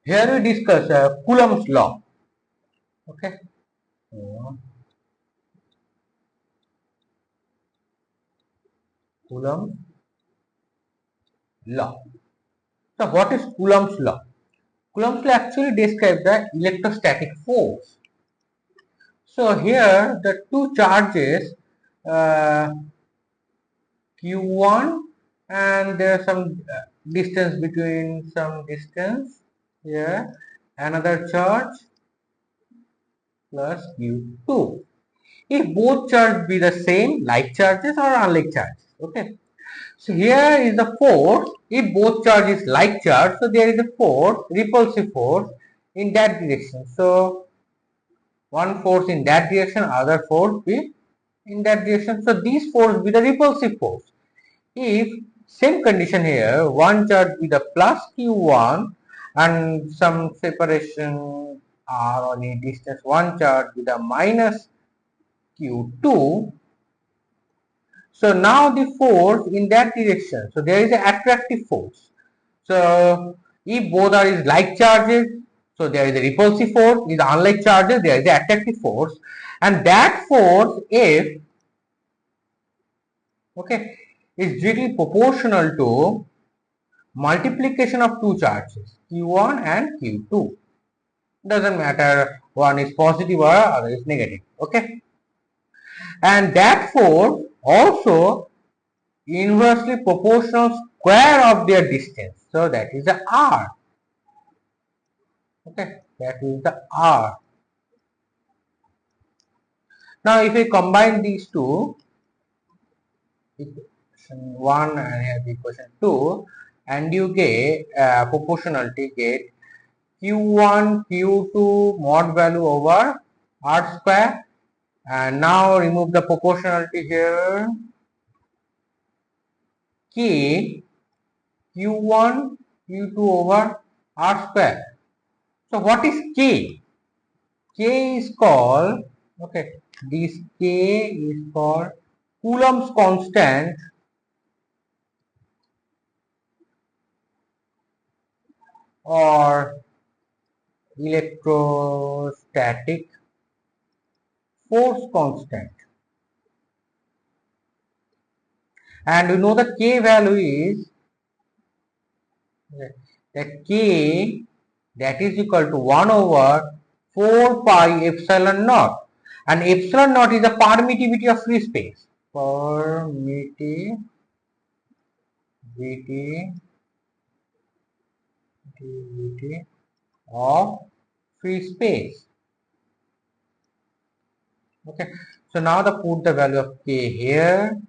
Here we discuss Coulomb's law. Okay. Coulomb's law. So what is Coulomb's law? Coulomb's law actually describes the electrostatic force. So here the two charges Q1 and there is some distance between some distance here, another charge plus Q2. If both charges be the same, like charges or unlike charges. Okay. So here is the force. If both charges like charge, so there is a force, repulsive force in that direction. So one force in that direction, other force be in that direction. So these force be the repulsive force. If same condition here, one charge be the plus Q1 and some separation r or any distance, one charge be the minus Q2. So now the force in that direction, so there is an attractive force. So if both are is like charges, so there is a repulsive force. If unlike charges, there is an attractive force, and that force F, okay, is directly proportional to multiplication of two charges Q1 and Q2. Doesn't matter one is positive or other is negative. Okay, and that force also inversely proportional square of their distance. So that is the R. Okay, that is the R. Now if we combine these two, equation 1 and equation 2, and you get proportionality, get Q1 Q2 mod value over R square, and now remove the proportionality here, K Q1 Q2 over R square. So what is K? K is called, okay, this K is called Coulomb's constant or electrostatic force constant. And you know the K value is, that K that is equal to 1 over 4 pi epsilon naught, and epsilon naught is the permittivity of free space. Permittivity of free space. Okay, so now put the value of K here,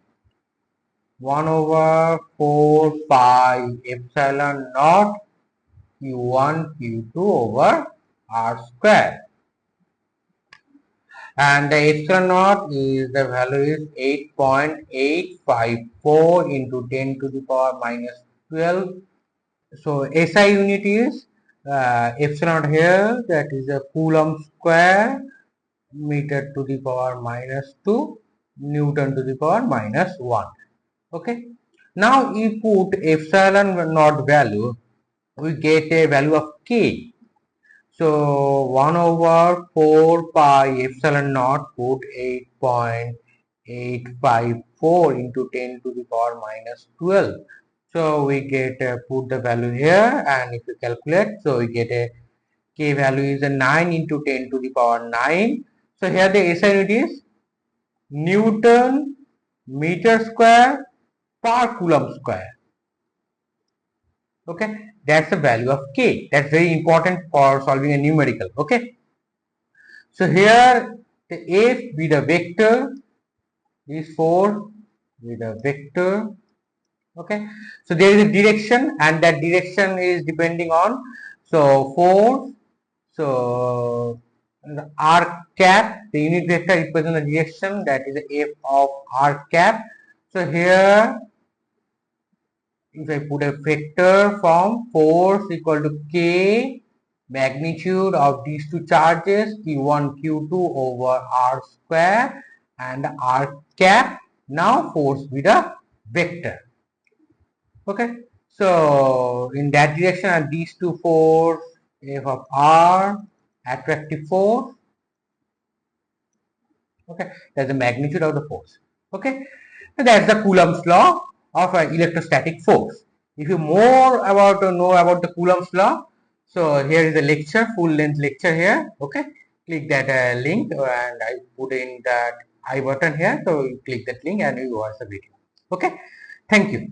1 over 4 pi epsilon naught Q1 Q2 over R square, and the epsilon naught is the value is 8.854 into 10 to the power minus 12. So SI unit is epsilon naught here, that is a Coulomb square meter to the power minus 2 Newton to the power minus 1. Okay, now you put epsilon naught value, we get a value of K. So 1 over 4 pi epsilon naught, put 8.854 into 10 to the power minus 12. So we get put the value here, and if you calculate, so we get a K value is a 9 into 10 to the power 9. So here the SI unit is Newton meter square per Coulomb square. Okay, that's the value of K. That's very important for solving a numerical. Okay, so here the F be the vector, these 4 be the vector. Okay, so there is a direction, and that direction is depending on, so force, so the R cap, the unit vector represents the direction, that is the F of R cap. So here if I put a vector form, force equal to K magnitude of these two charges Q1 Q2 over R square and R cap. Now force be the vector. Okay, so in that direction, and these two force F of R, attractive force. Okay, that's the magnitude of the force. Okay, so that's the Coulomb's law of electrostatic force. If you more about know about the Coulomb's law, so here is a lecture, full length lecture here. Okay, click that link and I put in that I button here. So you click that link and you watch the video. Okay, thank you.